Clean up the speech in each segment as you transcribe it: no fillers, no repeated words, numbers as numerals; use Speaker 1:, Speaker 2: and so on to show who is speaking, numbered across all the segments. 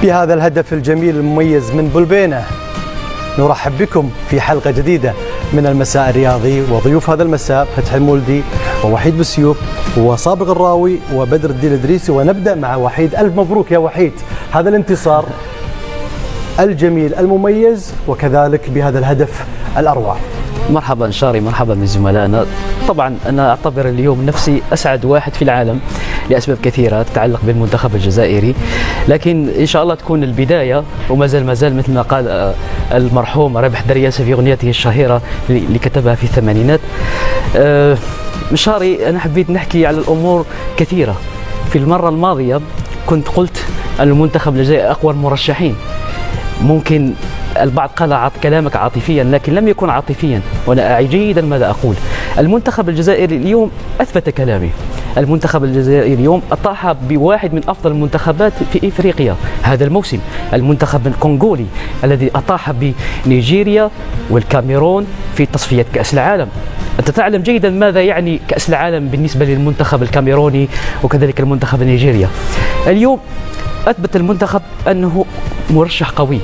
Speaker 1: بهذا الهدف الجميل المميز من بلبينة نرحب بكم في حلقة جديدة من المساء الرياضي، وضيوف هذا المساء فتح المولدي ووحيد بسيوف وصابغ الراوي وبدر الدين الإدريسي. ونبدأ مع وحيد. ألف مبروك يا وحيد هذا الانتصار الجميل المميز وكذلك بهذا الهدف الأروع.
Speaker 2: مرحبا شاري، مرحبا من زملائنا. طبعا أنا أعتبر اليوم نفسي أسعد واحد في العالم لأسباب كثيرة تتعلق بالمنتخب الجزائري، لكن إن شاء الله تكون البداية وما زال مثل ما قال المرحوم رابح درياسة في أغنيته الشهيرة اللي كتبها في الثمانينات. شاري، أنا حبيت نحكي على الأمور كثيرة. في المرة الماضية كنت قلت أن المنتخب الجزائري أقوى المرشحين. ممكن البعض قال كلامك عاطفيا، لكن لم يكن عاطفيا، وأنا أعي جيدا ماذا أقول. المنتخب الجزائري اليوم أثبت كلامي. المنتخب الجزائري اليوم أطاح بواحد من أفضل المنتخبات في إفريقيا هذا الموسم، المنتخب الكونغولي الذي أطاح بنيجيريا والكاميرون في تصفية كأس العالم. أنت تعلم جيدا ماذا يعني كأس العالم بالنسبة للمنتخب الكاميروني وكذلك المنتخب النيجيري. اليوم أثبت المنتخب أنه مرشح قوي.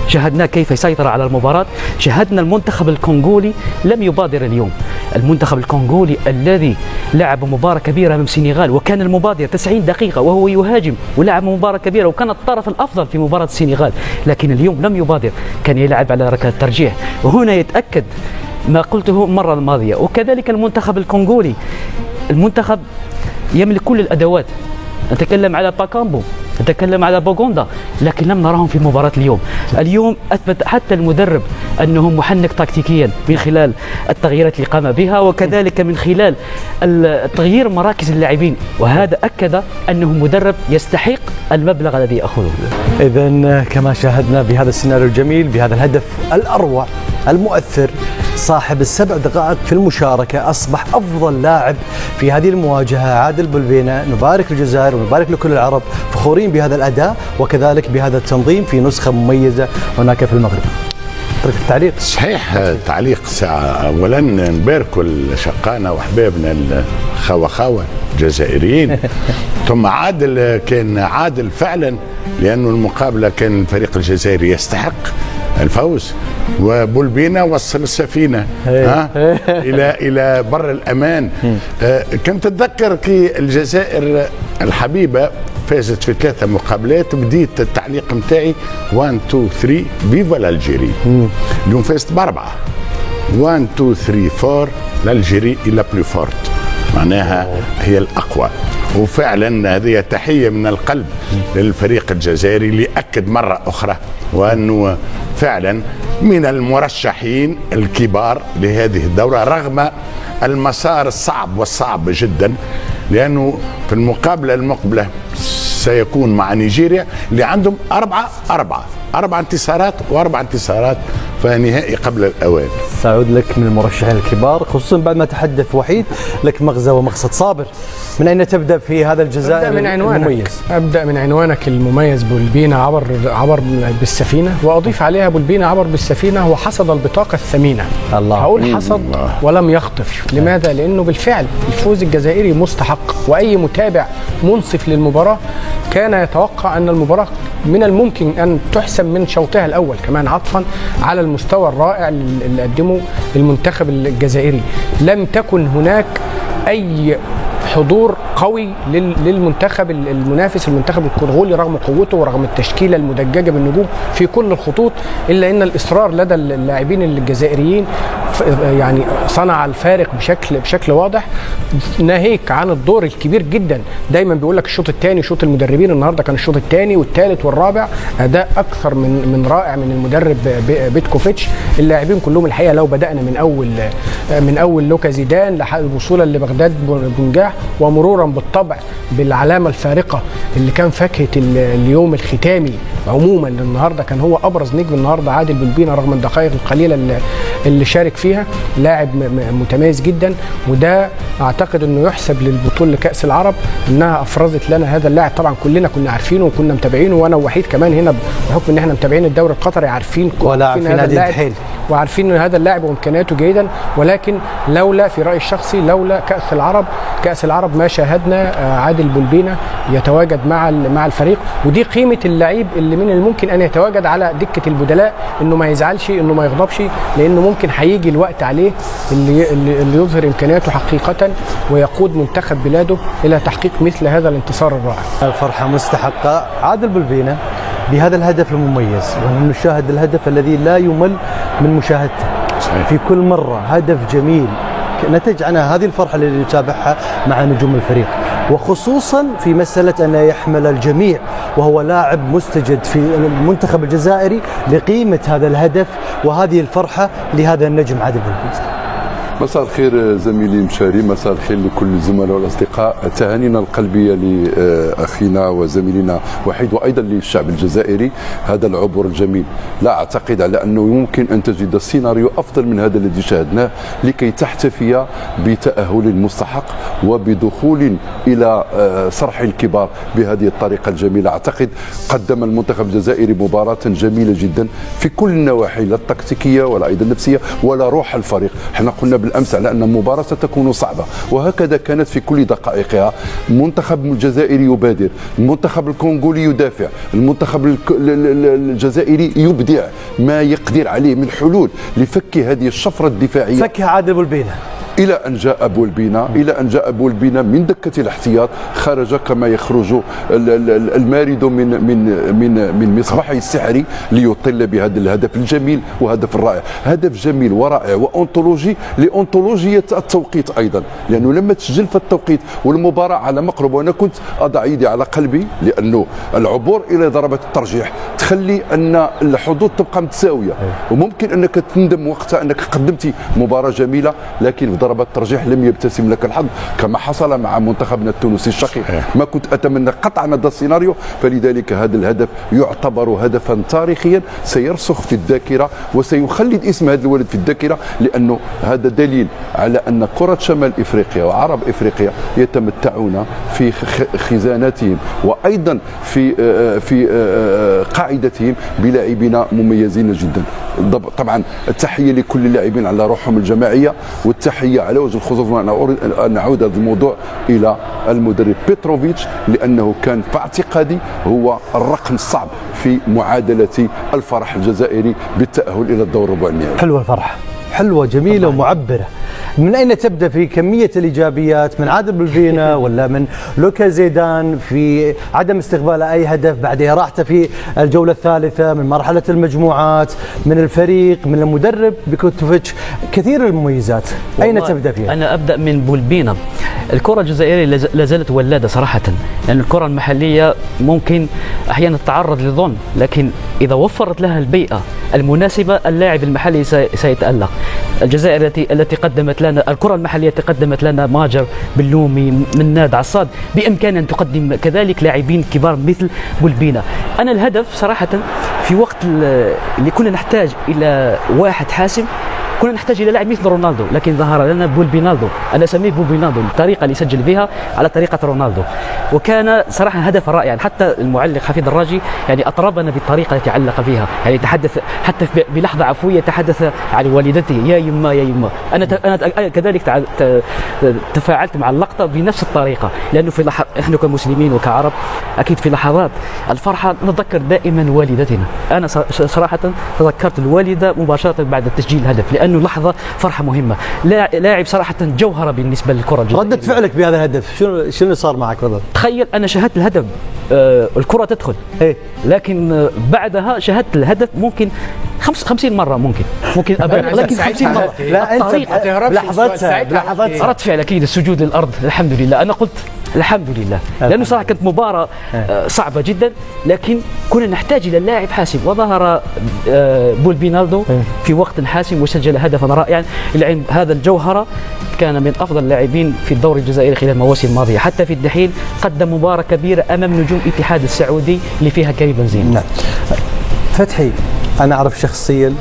Speaker 2: شاهدنا كيف يسيطر على المباراة. شاهدنا المنتخب الكونغولي لم يبادر اليوم. المنتخب الكونغولي الذي لعب مباراة كبيرة من السنغال وكان المبادر 90 دقيقة وهو يهاجم ولعب مباراة كبيرة وكان الطرف الأفضل في مباراة السنغال، لكن اليوم لم يبادر، كان يلعب على ركلة ترجيح. وهنا يتأكد ما قلته المرة الماضية. وكذلك المنتخب الكونغولي، المنتخب يملك كل الأدوات. نتكلم على باكامبو، نتكلم على بوغوندا، لكن لم نراهم في مباراة اليوم. اليوم أثبت حتى المدرب أنه محنك تكتيكيا من خلال التغييرات اللي قام بها وكذلك من خلال تغيير مراكز اللاعبين، وهذا أكد أنه مدرب يستحق المبلغ الذي يأخذه.
Speaker 1: إذن كما شاهدنا بهذا السيناريو الجميل بهذا الهدف الأروع المؤثر، صاحب السبع دقائق في المشاركة أصبح أفضل لاعب في هذه المواجهة عادل بلبينة. نبارك للجزائر ونبارك لكل العرب، فخورين بهذا الأداء وكذلك بهذا التنظيم في نسخة مميزة هناك في المغرب. ترك التعليق.
Speaker 3: صحيح، تعليق ساعة. أولا نباركوا لشقانا وحبابنا الخوة الجزائريين. ثم عادل، كان عادل فعلا، لأنه المقابلة كان الفريق الجزائري يستحق الفوز، وبلبينة وصل السفينة إلى بر الأمان. كنت أتذكر كي الجزائر الحبيبة فازت في 3 مقابلات، بديت التعليق متاعي 1 2 3 فيفا الألجيري. اليوم فازت ب4. 1 2 3 4 الألجيري إلى بلو فورت، معناها هي الأقوى. وفعلا هذه تحية من القلب للفريق الجزائري اللي أكد مرة أخرى وأنه فعلا من المرشحين الكبار لهذه الدورة، رغم المسار الصعب والصعب جدا، لأنه في المقابلة المقبلة سيكون مع نيجيريا اللي عندهم 4 انتصارات و4 انتصارات، فنهائي قبل الأوان.
Speaker 1: سأعود لك من المرشحين الكبار، خصوصا بعد ما تحدث وحيد لك مغزى ومقصد. صابر، من أين تبدأ في هذا الجزائر المميز؟
Speaker 4: أبدأ من عنوانك المميز. بلبينة عبر بالسفينة، وأضيف عليها بلبينة عبر بالسفينة وحصد البطاقة الثمينة.
Speaker 1: الله.
Speaker 4: هقول حصد ولم يخطف. لماذا؟ لأنه بالفعل الفوز الجزائري مستحق، وأي متابع منصف للمباراة كان يتوقع أن المباراة من الممكن أن تحسم من شوطها الأول، كمان عطفا على المستوى الرائع اللي قدمه المنتخب الجزائري. لم تكن هناك أي حضور قوي للمنتخب المنافس المنتخب الكونغولي رغم قوته ورغم التشكيله المدججه بالنجوم في كل الخطوط، الا ان الاصرار لدى اللاعبين الجزائريين يعني صنع الفارق بشكل واضح، ناهيك عن الدور الكبير جدا. دايما بيقول لك الشوط الثاني شوط المدربين، النهارده كان الشوط الثاني والثالث والرابع اداء اكثر من رائع من المدرب بيتكوفيتش. اللاعبين كلهم الحقيقه لو بدانا من اول لوكا زيدان لحد وصولا لبغداد بنجاح، ومرورا بالطبع بالعلامه الفارقه اللي كان فاكهه اليوم الختامي عموما النهارده كان هو ابرز نجم النهارده عادل بلبينة رغم الدقائق القليله اللي شارك فيها. لاعب متميز جدا، وده اعتقد انه يحسب للبطوله كاس العرب انها افرزت لنا هذا اللاعب. طبعا كلنا كنا عارفينه وكنا متابعينه، وانا وحيد كمان هنا بحكم ان احنا متابعين الدوري القطري عارفين
Speaker 1: هذا اللاعب
Speaker 4: وعارفين ان هذا اللاعب وامكانياته جيدا، ولكن لولا في رايي الشخصي لولا كاس العرب ما شاهدنا عادل بلبينة يتواجد مع الفريق. ودي قيمه اللعيب اللي من الممكن ان يتواجد على دكه البدلاء، انه ما يزعلش، انه ما يغضبش، لانه ممكن هيجي الوقت عليه اللي يظهر امكانياته حقيقه ويقود منتخب بلاده الى تحقيق مثل هذا الانتصار الرائع.
Speaker 1: الفرحه مستحقه. عادل بلبينة بهذا الهدف المميز، ونشاهد الهدف الذي لا يمل من مشاهدته في كل مره، هدف جميل نتج عنها هذه الفرحه اللي نتابعها مع نجوم الفريق، وخصوصا في مساله أن يحمل الجميع وهو لاعب مستجد في المنتخب الجزائري لقيمه هذا الهدف وهذه الفرحه لهذا النجم عادل بلبينة.
Speaker 5: مساء الخير زميلي مشاري، مساء الخير لكل الزملاء والاصدقاء، تهانينا القلبيه لاخينا وزميلنا وحيد وايضا للشعب الجزائري هذا العبور الجميل. لا اعتقد على انه يمكن ان تجد سيناريو افضل من هذا الذي شاهدناه لكي تحتفي بتاهل مستحق وبدخول الى صرح الكبار بهذه الطريقه الجميله. اعتقد قدم المنتخب الجزائري مباراه جميله جدا في كل النواحي، لا التكتيكيه ولا ايضا النفسيه ولا روح الفريق. احنا قلنا بالامس على ان المباراه ستكون صعبه، وهكذا كانت في كل دقائقها. المنتخب الجزائري يبادر، المنتخب الكونغولي يدافع، المنتخب الجزائري يبدع ما يقدر عليه من حلول لفك هذه الشفره الدفاعيه.
Speaker 1: فكها عادل بلبينة
Speaker 5: الى ان جاء بولبينا من دكه الاحتياط، خرج كما يخرج المارد من مصباحه السحري ليطل بهذا الهدف الجميل وهدف الرائع. هدف جميل ورائع وانطولوجي لانطولوجيه التوقيت ايضا، لانه لما تسجل في التوقيت والمباراه على مقرب، وانا كنت اضع يدي على قلبي لانه العبور الى ضربه الترجيح تخلي ان الحظوظ تبقى متساويه، وممكن انك تندم وقتها انك قدمت مباراه جميله، لكن ضربة الترجيح لم يبتسم لك الحظ كما حصل مع منتخبنا التونسي الشقيق. ما كنت أتمنى قطعا هذا السيناريو، فلذلك هذا الهدف يعتبر هدفا تاريخيا سيرسخ في الذاكرة وسيخلد اسم هذا الولد في الذاكرة، لأنه هذا دليل على أن كرة شمال إفريقيا وعرب إفريقيا يتمتعون في خزاناتهم وأيضا في قاعدتهم بلاعبين مميزين جدا. طبعا التحية لكل اللاعبين على روحهم الجماعية، والتحية على وجه الخصوص وأنا أريد أن أعود هذا الموضوع إلى المدرب بيتروفيتش، لأنه كان في اعتقادي هو الرقم الصعب في معادلة الفرح الجزائري بالتأهل إلى الدور الربع النهائي.
Speaker 1: حلوة الفرحة، حلوة جميلة ومعبرة. من أين تبدأ في كمية الإيجابيات؟ من عادل بلبينة ولا من لوكا زيدان في عدم استقبال أي هدف بعد إراحته في الجولة الثالثة من مرحلة المجموعات، من الفريق، من المدرب بيتروفيتش؟ كثير المميزات، أين تبدأ فيها؟
Speaker 2: أنا أبدأ من بلبينة. الكرة الجزائرية لا زالت ولادة صراحة، لأن الكرة المحلية ممكن أحيانا تتعرض للظن، لكن إذا وفرت لها البيئة المناسبة اللاعب المحلي سيتألق. الجزائر التي قدمت لنا الكرة المحلية قدمت لنا ماجر، بلومي، مناد، عصاد، بإمكان أن تقدم كذلك لاعبين كبار مثل بلبينة. أنا الهدف صراحة في وقت اللي كنا نحتاج إلى واحد حاسم، كنا نحتاج الى لاعب مثل رونالدو، لكن ظهر لنا بولبينالدو. انا اسميه بولبينالدو، الطريقه اللي سجل بها على طريقه رونالدو، وكان صراحه هدف رائع. حتى المعلق حفيظ الراجي يعني اطربنا بالطريقه التي علق فيها، يعني تحدث حتى بلحظه عفويه تحدث عن والدته، يا يما يا يما. انا كذلك تفاعلت مع اللقطه بنفس الطريقه، لانه في احنا كمسلمين وكعرب اكيد في لحظات الفرحه نتذكر دائما والدتنا. انا صراحه تذكرت الوالده مباشره بعد تسجيل الهدف، لانه لحظه فرحه مهمه. لاعب صراحه جوهره بالنسبه للكره الجزائريه.
Speaker 1: ردة فعلك بهذا الهدف شنو صار معك بالضبط؟
Speaker 2: تخيل انا شاهدت الهدف، الكره تدخل، لكن بعدها شاهدت الهدف ممكن 50 مرة ممكن أبالغ، لكن 50 مرة.
Speaker 1: لا أنت بلحظتها
Speaker 2: رد فعل أكيد السجود للأرض. الحمد لله، أنا قلت الحمد لله، لأنه صراحة كانت مباراة صعبة جدا، لكن كنا نحتاج إلى لاعب حاسم، وظهر بول بينالدو في وقت حاسم وسجل هدفا رائعا. هذا الجوهرة كان من أفضل اللاعبين في الدوري الجزائري خلال المواسم الماضية، حتى في الدحيل قدم مباراة كبيرة أمام نجوم الاتحاد السعودي اللي فيها كريم بنزيما.
Speaker 1: نعم. فتحي، أنا أعرف شخصيا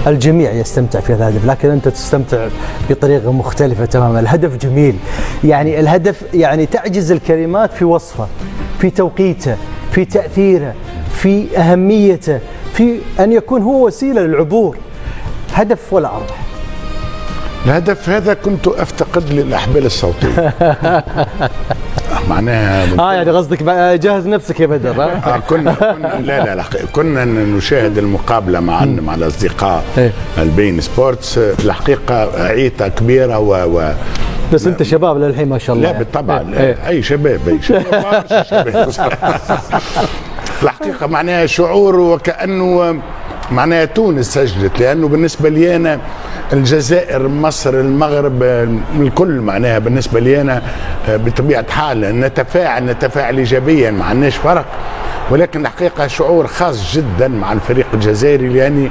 Speaker 1: الجميع يستمتع في هذا الهدف، لكن أنت تستمتع بطريقة مختلفة تماما. الهدف جميل، يعني الهدف يعني تعجز الكلمات في وصفه، في توقيته، في تأثيره، في أهميته، في أن يكون هو وسيلة للعبور. هدف ولا أروع.
Speaker 3: الهدف هذا كنت أفتقد للأحبال الصوتية. معناها
Speaker 1: يعني قصدك جهز نفسك يا بدر.
Speaker 3: كنا لا كنا نشاهد المقابله مع الاصدقاء البين سبورتس. الحقيقه عيطه كبيره
Speaker 1: بس انت شباب للحين ما شاء الله.
Speaker 3: لا بالطبع. اي شباب الحقيقه معناها شعور وكانه معناها تونس سجلت، لانه بالنسبه لي انا الجزائر، مصر، المغرب، الكل معناها بالنسبه لي انا بطبيعه حال نتفاعل ايجابيا، ما عندناش فرق، ولكن الحقيقه شعور خاص جدا مع الفريق الجزائري، لاني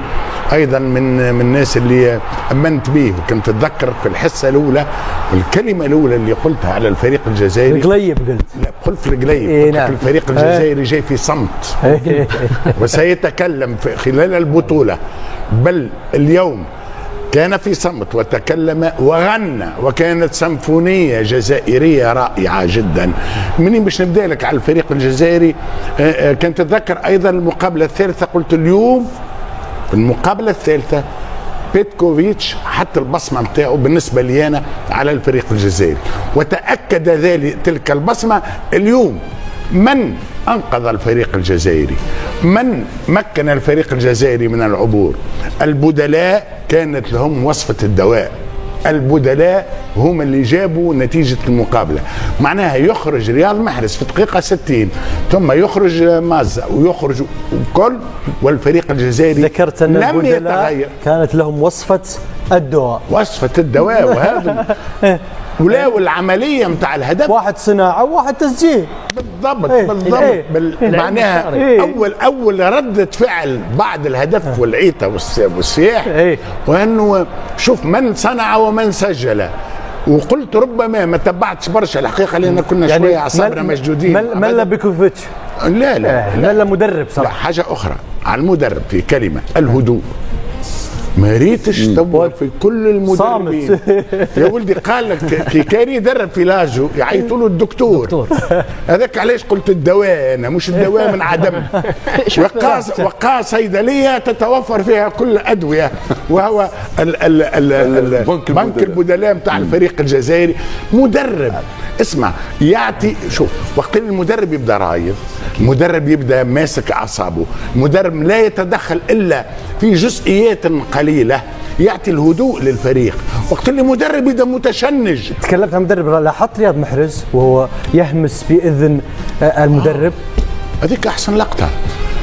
Speaker 3: ايضا من الناس اللي امنت به. وكنت اتذكر في الحصه الاولى والكلمه الاولى اللي قلتها على الفريق الجزائري،
Speaker 1: القليب قلت.
Speaker 3: لا قلت القليب.
Speaker 1: نعم.
Speaker 3: الفريق الجزائري جاي في صمت وسيتكلم خلال البطوله، بل اليوم كان في صمت وتكلم وغنى، وكانت سيمفونية جزائرية رائعة جدا. مني باش نبدا لك على الفريق الجزائري، كنت أتذكر أيضا المقابلة الثالثة، قلت اليوم المقابلة الثالثة بيتكوفيتش حتى البصمة نتاعو بالنسبة لي أنا على الفريق الجزائري، وتأكد ذلك تلك البصمة اليوم. من أنقذ الفريق الجزائري؟ من مكن الفريق الجزائري من العبور؟ البدلاء كانت لهم وصفة الدواء. البدلاء هم اللي جابوا نتيجة المقابلة. معناها يخرج رياض محرز في دقيقة 60، ثم يخرج مازا ويخرج الكل، والفريق الجزائري
Speaker 1: ذكرت أن
Speaker 3: لم يتغير.
Speaker 1: كانت لهم وصفة الدواء.
Speaker 3: وصفة الدواء، وهذا ولا العملية متاع الهدف،
Speaker 1: واحد صناعة وواحد تسجيل.
Speaker 3: بالضبط. معناها أول ردة فعل بعد الهدف والعيطة والصياح، وأنه شوف من صنع ومن سجل. وقلت ربما ما تبعتش برشا الحقيقة، لأن كنا يعني شوية أعصابنا مشدودين.
Speaker 1: ملا بيكوفيتش.
Speaker 3: لا
Speaker 1: ملا مدرب صراحة.
Speaker 3: حاجة أخرى على المدرب، في كلمة الهدوء. ما ريتش تدور في كل المدربين. يا ولدي قال لك كي كان يدرب في لاجو يعيطوا له الدكتور. هذاك علاش قلت الدواء، انا مش الدواء من عدم. وقاص صيدليه تتوفر فيها كل الادويه، وهو بنك البدلاء بتاع الفريق الجزائري. مدرب اسمع يعطي، شوف وقت المدرب يبدا رايض، المدرب يبدا ماسك اعصابه، المدرب لا يتدخل الا في جزئيات قليله، يعطي الهدوء للفريق. وقت اللي مدرب يبدا متشنج.
Speaker 1: تكلمت عن مدرب، لاحظت رياض محرز وهو يهمس في اذن المدرب.
Speaker 3: هذيك احسن لقطه.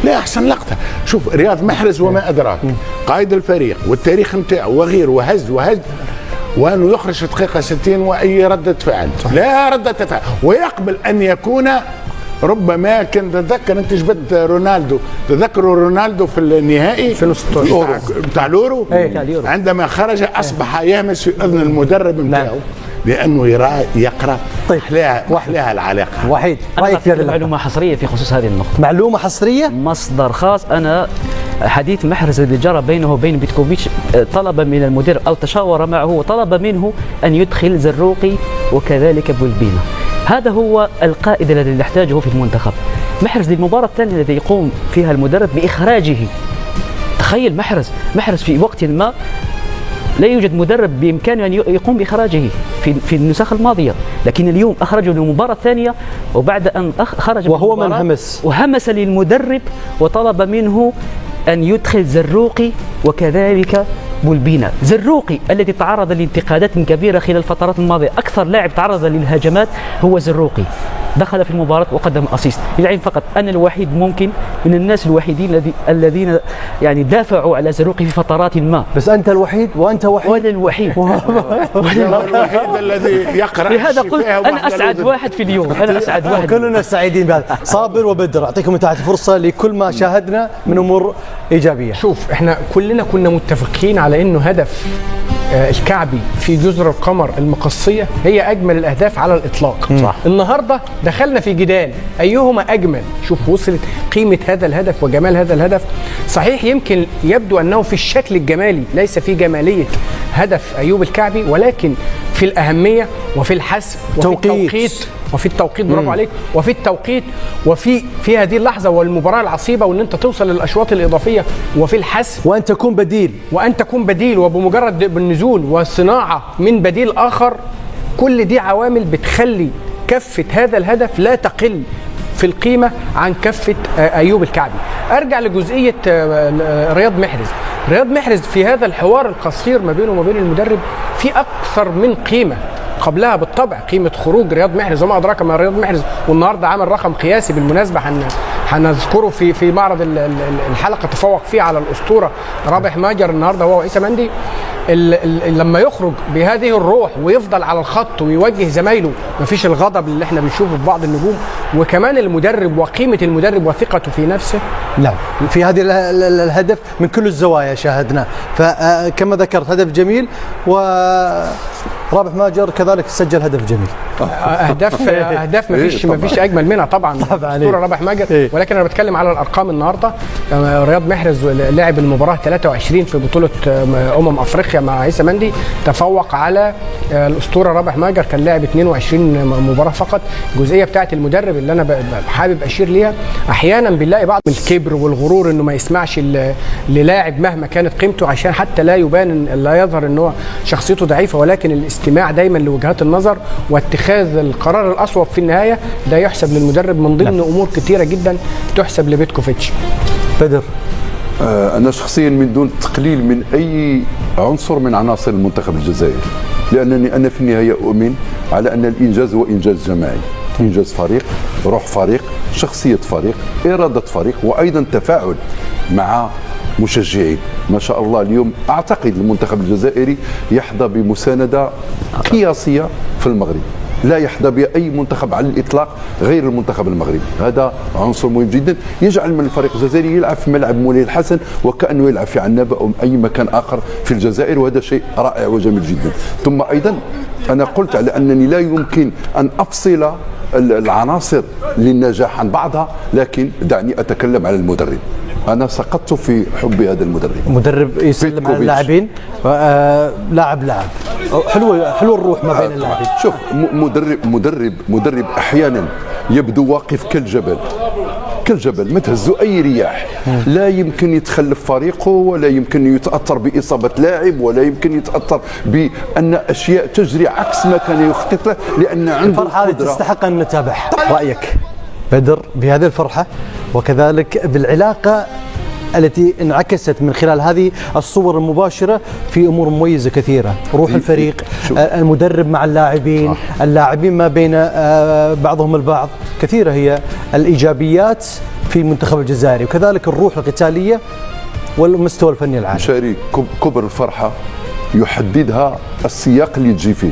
Speaker 3: لا احسن لقطه. شوف رياض محرز وما ادراك، قائد الفريق والتاريخ نتاعو وغيره، وهز وانه يخرج في دقيقه 60 واي رده فعل. لا رده فعل، ويقبل ان يكون. ربما كنت تتذكر انت جبت رونالدو، تذكروا رونالدو في النهائي
Speaker 1: في
Speaker 3: بتاع اليورو، عندما خرج اصبح يهمس في اذن المدرب نتاعو، لانه يقرا.
Speaker 1: طيب
Speaker 3: واحلاها العلاقه.
Speaker 1: وحيد
Speaker 2: رايك في معلومه حصريه في خصوص هذه النقطه؟
Speaker 1: معلومه حصريه؟
Speaker 2: مصدر خاص. انا حديث محرز اللي جرى بينه وبين بيتكوفيتش، طلب من المدير او تشاور معه وطلب منه ان يدخل زروقي وكذلك بولبينا. هذا هو القائد الذي نحتاجه في المنتخب. محرز للمباراة الثانية التي يقوم فيها المدرب بإخراجه. تخيل محرز في وقت ما لا يوجد مدرب بإمكانه أن يقوم بإخراجه في النسخ الماضية، لكن اليوم أخرجه للمباراة الثانية، وبعد أن خرج
Speaker 1: وهو من
Speaker 2: وهمس للمدرب وطلب منه أن يدخل زروقي وكذلك بولبينا. زروقي الذي تعرض لانتقادات كبيرة خلال الفترات الماضية، أكثر لاعب تعرض للهجمات هو زروقي. دخل في المباراة وقدم أسيست. للعلم فقط أنا الوحيد ممكن من الناس الوحيدين الذين يعني دافعوا على زروقي في فترات ما.
Speaker 1: بس أنت الوحيد وأنت وحيد.
Speaker 2: وأنا الوحيد.
Speaker 3: الوحيد الذي يقرأ.
Speaker 2: لهذا قلت أنا أسعد واحد في اليوم، أنا أسعد واحد.
Speaker 1: كلنا سعيدين بهذا. صابر وبدر أعطيكم إتاحة فرصة لكل ما شاهدنا من أمور إيجابية.
Speaker 4: شوف احنا كلنا كنا متفقين على انه هدف الكعبي في جزر القمر المقصية هي أجمل الأهداف على الإطلاق.
Speaker 1: صح.
Speaker 4: النهاردة دخلنا في جدال أيهما أجمل. شوف وصلت قيمة هذا الهدف وجمال هذا الهدف. صحيح يمكن يبدو أنه في الشكل الجمالي ليس في جمالية هدف أيوب الكعبي، ولكن في الأهمية وفي الحسم وفي التوقيت برافو عليك، وفي التوقيت وفي هذه اللحظة والمباراة العصيبة، وأن أنت توصل للأشواط الإضافية، وفي الحسم
Speaker 1: وأن تكون بديل
Speaker 4: وبمجرد بالنزول والصناعة من بديل آخر. كل دي عوامل بتخلي كفة هذا الهدف لا تقل في القيمة عن كفة أيوب الكعبي. أرجع لجزئية رياض محرز في هذا الحوار القصير ما بينه وما بين المدرب في أكثر من قيمة قبلها بالطبع. قيمة خروج رياض محرز وما أدراك ما رياض محرز، والنهارده عمل رقم قياسي بالمناسبة هنذكره في معرض الحلقة، تفوق فيه على الأسطورة رابح ماجر النهارده هو وعيسى مندي. لما يخرج بهذه الروح ويفضل على الخط ويوجه زمايله، مفيش الغضب اللي احنا بنشوفه في بعض النجوم، وكمان المدرب وقيمة المدرب وثقته في نفسه.
Speaker 1: نعم، في هذه الهدف من كل الزوايا شاهدناه. فكما ذكرت هدف جميل، ورابح ماجر كذلك سجل هدف جميل.
Speaker 4: اهداف مفيش اجمل منها طبعا اسطوره رابح ماجر. ولكن انا بتكلم على الارقام النهارده. رياض محرز لعب المباراه 23 في بطوله افريقيا مع عيسى مندي، تفوق على الاسطوره رابح ماجر كان لاعب 22 مباراه فقط. الجزئيه بتاعه المدرب اللي انا حابب اشير ليها، احيانا بنلاقي بعض من الكبر والغرور انه ما يسمعش للاعب مهما كانت قيمته، عشان حتى لا يظهر ان هو شخصيته ضعيفه، ولكن الاستماع دايما لوجهات النظر واتخاذ القرار الاصوب في النهايه ده يحسب للمدرب من ضمن امور كثيره جدا تحسب لبيتكوفيتش.
Speaker 1: بدر،
Speaker 5: أنا شخصيا من دون تقليل من أي عنصر من عناصر المنتخب الجزائري، لأنني أنا في النهاية أؤمن على أن الإنجاز هو إنجاز جماعي، إنجاز فريق، روح فريق، شخصية فريق، إرادة فريق، وأيضا تفاعل مع مشجعين. ما شاء الله اليوم أعتقد المنتخب الجزائري يحظى بمساندة قياسية في المغرب، لا يحظى بها أي منتخب على الإطلاق غير المنتخب المغربي. هذا عنصر مهم جدا يجعل من الفريق الجزائري يلعب في ملعب مولاي الحسن وكأنه يلعب في عنابة أو أي مكان آخر في الجزائر، وهذا شيء رائع وجميل جدا. ثم أيضا أنا قلت على أنني لا يمكن أن أفصل العناصر للنجاح عن بعضها، لكن دعني أتكلم على المدرب. أنا سقطت في حب هذا المدرب.
Speaker 1: مدرب يسلم على اللاعبين، لاعب حلو الروح ما بين اللاعبين.
Speaker 5: شوف، مدرب أحيانا يبدو واقف كالجبل ما تهزو أي رياح، لا يمكن يتخلف فريقه، ولا يمكن يتأثر بإصابة لاعب، ولا يمكن يتأثر بأن أشياء تجري عكس ما كان يخطط له، لأن عنده
Speaker 1: الفرحة هذه تستحق أن نتابعها. رأيك بدر بهذه الفرحة وكذلك بالعلاقة التي انعكست من خلال هذه الصور المباشرة في أمور مميزة كثيرة، روح الفريق، المدرب مع اللاعبين، اللاعبين ما بين بعضهم البعض، كثيرة هي الإيجابيات في المنتخب الجزائري، وكذلك الروح القتالية والمستوى الفني العالي.
Speaker 5: مشاري كبر الفرحة يحددها السياق اللي تجي فيه.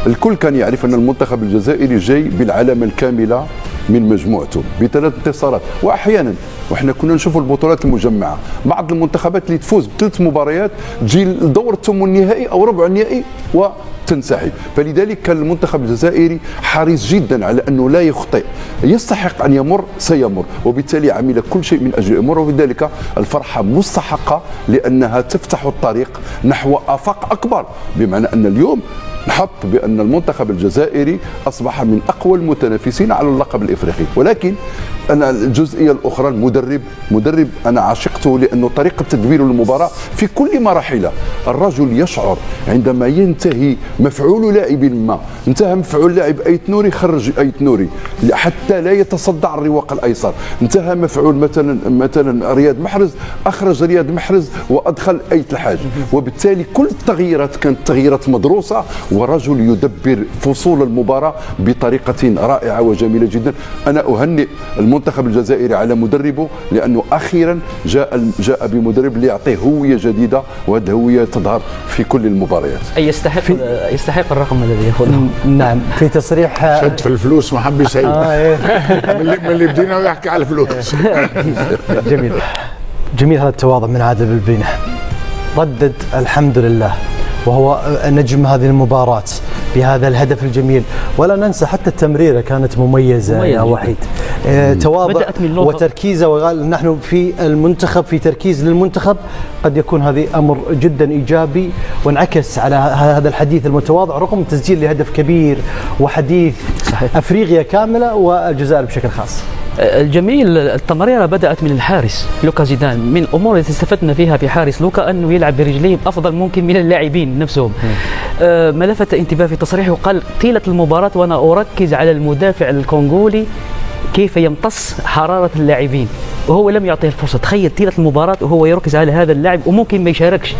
Speaker 5: الكل كان يعرف أن المنتخب الجزائري جاي بالعلامة الكاملة من مجموعته ب3 انتصارات، واحيانا وإحنا كنا نشوفوا البطولات المجمعه بعض المنتخبات اللي تفوز ب3 مباريات تجي لدور الثمن النهائي او ربع النهائي وتنسحب. فلذلك كان المنتخب الجزائري حريص جدا على انه لا يخطئ، يستحق ان يمر سيمر، وبالتالي عمل كل شيء من اجل الامور، وبذلك الفرحه مستحقه لانها تفتح الطريق نحو افاق اكبر، بمعنى ان اليوم نحط بأن المنتخب الجزائري أصبح من أقوى المتنافسين على اللقب الإفريقي. ولكن أنا الجزئية الأخرى مدرب أنا عشقته، لأنه طريقة تدبير المباراة في كل مراحلها. الرجل يشعر عندما ينتهي مفعول لاعب ما، انتهى مفعول لاعب أيت نوري خرج أيت نوري حتى لا يتصدع الرواق الأيسر، انتهى مفعول مثلا رياض محرز أخرج رياض محرز وأدخل أيت الحاج، وبالتالي كل التغييرات كانت تغييرات مدروسة ورجل يدبر فصول المباراة بطريقة رائعة وجميلة جدا. أنا أهنئ المنتخب الجزائري على مدربه، لأنه أخيرا جاء بمدرب ليعطيه هوية جديدة، وهذه الهوية تظهر في كل المباريات.
Speaker 2: أي يستحق الرقم الذي يأخذه.
Speaker 1: نعم، في تصريح
Speaker 3: شد في الفلوس ما حب يسيب من اللي بدينا ويحكي على الفلوس.
Speaker 1: جميل جميل هذا التواضع من عادل بلبينة. ردد الحمد لله وهو نجم هذه المباراة بهذا الهدف الجميل، ولا ننسى حتى التمريرة كانت مميزة يا وحيد. تواضع وتركيزه، وقال نحن في المنتخب في تركيز للمنتخب. قد يكون هذا أمر جدا إيجابي وانعكس على هذا الحديث المتواضع رغم تسجيل لهدف كبير وحديث صحيح. أفريقيا كاملة والجزائر بشكل خاص.
Speaker 2: الجميل التمريرة بدأت من الحارس لوكا زيدان. من الأمور التي استفدنا فيها في حارس لوكا أنه يلعب برجليه أفضل ممكن من اللاعبين نفسهم. ما لفت انتباه في تصريحه، قال طيلة المباراة وأنا أركز على المدافع الكونغولي كيف يمتص حرارة اللاعبين، وهو لم يعطيه الفرصة. تخيل طيلة المباراة وهو يركز على هذا اللاعب وممكن ما يشاركش.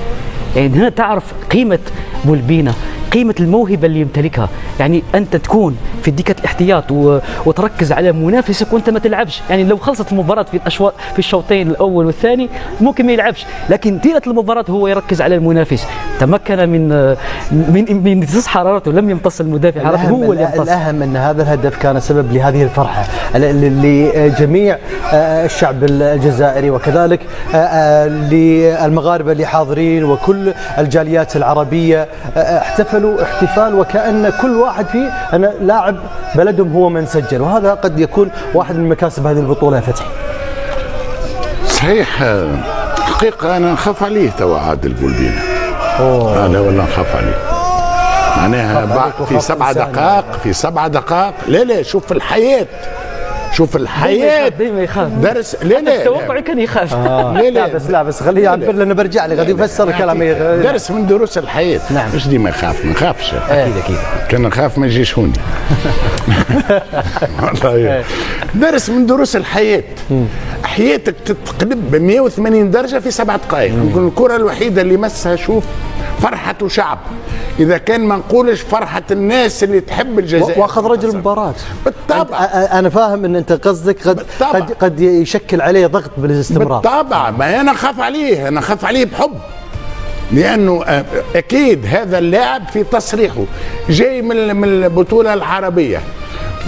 Speaker 2: يعني هنا تعرف قيمة بولبينا، قيمة الموهبة اللي يمتلكها. يعني أنت تكون في دكة الاحتياط وتركز على منافسك وأنت ما تلعبش. يعني لو خلصت المباراة في الشوطين الأول والثاني ممكن ما يلعبش، لكن طيلة المباراة هو يركز على المنافس، تمكن من امتصاص حرارته، لم يمتص المدافع حرارته، هو اللي يمتص.
Speaker 1: الأهم أن هذا الهدف كان سبب لهذه الفرحة لجميع الشعب الجزائري، وكذلك للمغاربة اللي حاضرين وكل الجاليات العربية. احتفلوا احتفال وكأن كل واحد فيه أنا لاعب بلدهم هو من سجل، وهذا قد يكون واحد من مكاسب هذه البطولة يا فتحي.
Speaker 3: صحيح، حقيقة أنا نخاف عليه توا عادل بولبينا. أنا والله نخاف عليه. معناها في 7 دقائق لا شوف الحياة، شوف الحياة
Speaker 2: ديما يخاف
Speaker 3: درس. لا
Speaker 2: توقعي كان يخاف.
Speaker 1: لا بس خليه يعبر لنا، برجع لي غادي يفسر كلامي.
Speaker 3: درس من دروس الحياة.
Speaker 1: نعم.
Speaker 3: مش ديما يخاف، ما نخافش
Speaker 1: اكيد
Speaker 3: كان نخاف ما يجيش هوني. والله درس من دروس الحياة. حياتك تتقلب ب 180 درجة في 7 دقائق. يمكن الكرة الوحيدة اللي مسها شوف فرحة شعب، إذا كان ما نقولش فرحة الناس اللي تحب الجزائر.
Speaker 1: واخذ رجل المباراة
Speaker 3: بالطبع.
Speaker 1: أنا فاهم أن أنت قصدك قد يشكل عليه ضغط بالاستمرار.
Speaker 3: بالطبع، ما أنا خاف عليه، أنا خاف عليه بحب، لأنه أكيد هذا اللاعب في تصريحه جاي من البطولة العربية،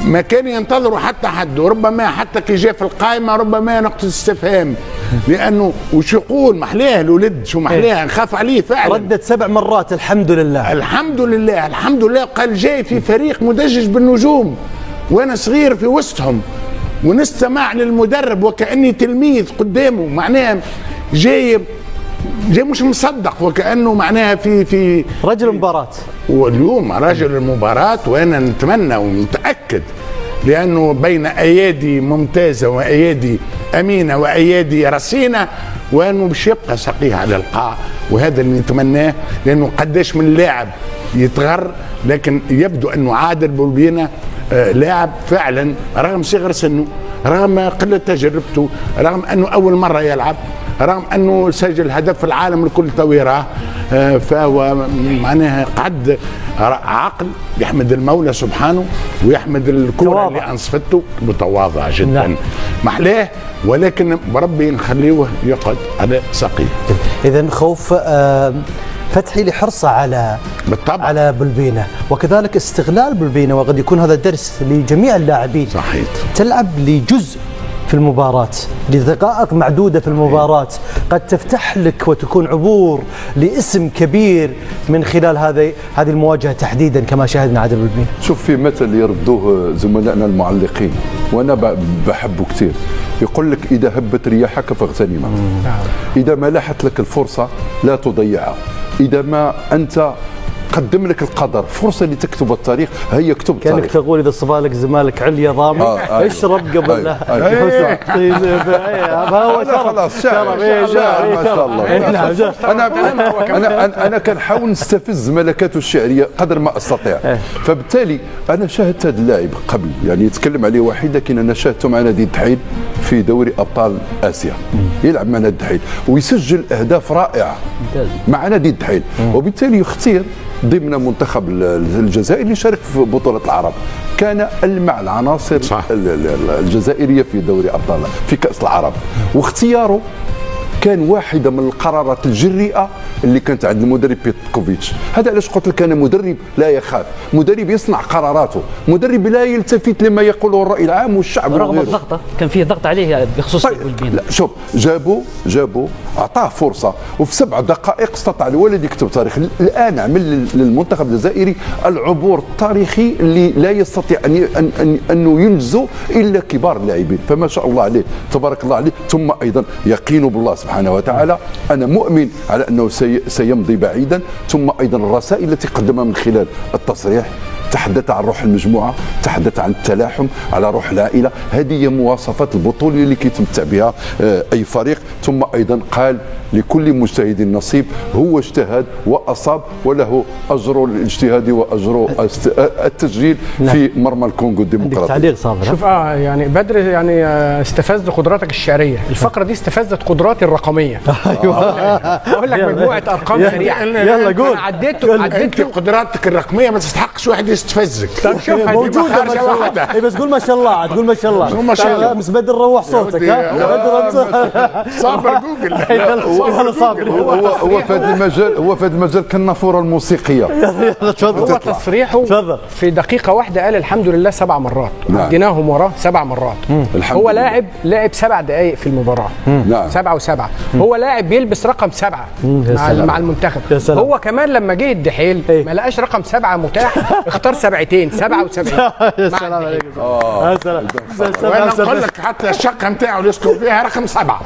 Speaker 3: ما كان ينتظروا حتى حد، وربما حتى كي جاء في القائمة ربما نقطة استفهام، لأنه وش يقول محلاه الولد، شو محلاه، نخاف عليه فعلا.
Speaker 1: ردت 7 مرات الحمد لله
Speaker 3: الحمد لله الحمد لله. قال جاي في فريق مدجج بالنجوم وأنا صغير في وسطهم ونستمع للمدرب وكأني تلميذ قدامه. معناها جاي مش مصدق، وكأنه معناها في
Speaker 1: رجل المباراة.
Speaker 3: واليوم رجل المباراة، وأنا نتمنى ومتأكد، لأنه بين أيادي ممتازة وأيادي أمينة وأيادي رصينة، وأنه باش يبقى سقيه على القاع، وهذا اللي نتمناه. لأنه قداش من لاعب يتغر، لكن يبدو أنه عادل بولبينا لاعب فعلا رغم صغر سنه، رغم قلة تجربته، رغم أنه أول مرة يلعب، رغم أنه سجل هدف العالم الكل تويراه، فهو معناها قعد عقل يحمد المولى سبحانه ويحمد الكرة اللي أنصفته، متواضع جدا. نعم. محلاه، ولكن بربي نخليه يقعد على سقيه.
Speaker 1: إذن خوف فتحي لحرصه على بولبينا، وكذلك استغلال بولبينا، وقد يكون هذا درس لجميع اللاعبين.
Speaker 3: صحيح.
Speaker 1: تلعب لجزء في المباراة، لدقائق معدودة في المباراة، قد تفتح لك وتكون عبور لاسم كبير من خلال هذه المواجهة تحديدا كما شاهدنا عادل بولبينا.
Speaker 5: شوف في مثل يردوه زملائنا المعلقين وانا بحبه كثير، يقول لك اذا هبت رياحك فاغتنمها، اذا ما لاحت لك الفرصة لا تضيعها، اذا ما انت قدم لك القدر فرصة لتكتب التاريخ، هي اكتب التاريخ.
Speaker 1: كانك تقول إذا صبالك زمالك عليا ضامن اشرب قبل لا
Speaker 5: هو خلاص شرب ما شاء الله. أنا كنحاول نستفز ملكاته الشعرية قدر ما أستطيع، فبالتالي أنا شاهدت هذا اللاعب قبل، يعني يتكلم عليه واحد، لكن أنا شاهدته مع نادي الدحيل في دوري أبطال آسيا، يلعب مع نادي الدحيل ويسجل أهداف رائعة مع نادي الدحيل، وبالتالي يختير ضمن منتخب الجزائر اللي شارك في بطولة العرب، كان ألمع العناصر
Speaker 3: صح.
Speaker 5: الجزائرية في دوري أبطال في كأس العرب، واختياره كان واحدة من القرارات الجريئة اللي كانت عند المدرب بيتكوفيتش. هذا علاش قلت لك أنا مدرب لا يخاف، مدرب يصنع قراراته، مدرب لا يلتفت لما يقوله الرأي العام والشعب
Speaker 2: رغم
Speaker 5: وغيره.
Speaker 2: الضغط كان فيه ضغط عليه بخصوص بولبينا.
Speaker 5: لا شوف، جابوا اعطاه فرصه، وفي 7 دقائق استطاع الولد يكتب تاريخ. الان عمل للمنتخب الجزائري العبور التاريخي اللي لا يستطيع انه ينجزه الا كبار اللاعبين، فما شاء الله عليه تبارك الله عليه. ثم ايضا يقين بالله سبحانه وتعالى، انا مؤمن على انه سيمضي بعيدا. ثم ايضا الرسائل التي قدمها من خلال التصريح، تحدث عن روح المجموعه، تحدث عن التلاحم، على روح العائله. هذه هي مواصفات البطوله اللي كيتمتع بها اي فريق. ثم ايضا قال لكل مجتهد نصيب، هو اجتهد واصاب وله اجر الاجتهاد واجر التسجيل في مرمى الكونغو
Speaker 1: عندك
Speaker 5: الديمقراطي.
Speaker 1: تعليق صابر؟
Speaker 4: شوف يعني بدر يعني استفز قدراتك الشعريه، الفقره دي استفزت قدراتي الرقميه. اقول لك مجموعه ارقام سريعه.
Speaker 1: يلا قول.
Speaker 4: انا عديته
Speaker 3: انت قدراتك الرقميه ما تستحقش واحد يستفزك.
Speaker 4: طب شوف هذه
Speaker 1: موجوده ما شاء الله. اي بس قول ما شاء الله، تقول ما شاء الله.
Speaker 3: قول ما شاء الله.
Speaker 1: بس بدر روح صوتك. ها
Speaker 3: صابر جوجل.
Speaker 1: يلا صابر.
Speaker 5: هو في هذا المجال كالنافوره الموسيقيه.
Speaker 4: هو تصريحه
Speaker 1: تفضل.
Speaker 4: في دقيقة واحدة قال الحمد لله 7 مرات.
Speaker 5: نعم.
Speaker 4: عديناهم وراه 7 مرات.
Speaker 5: الحمد
Speaker 4: هو
Speaker 5: لله.
Speaker 4: لعب 7 دقائق في المباراة.
Speaker 5: نعم.
Speaker 4: 7 و7. هو لاعب بيلبس رقم 7 مع المنتخب.
Speaker 1: يا سلام.
Speaker 4: هو كمان لما جه الدحيل ما لقاش رقم 7 متاح، اختار 7 77.
Speaker 1: يا سلام عليك. يا سلام.
Speaker 3: وانا اقول لك حتى الشقه نتاعو اللي يسكن فيها رقم 7.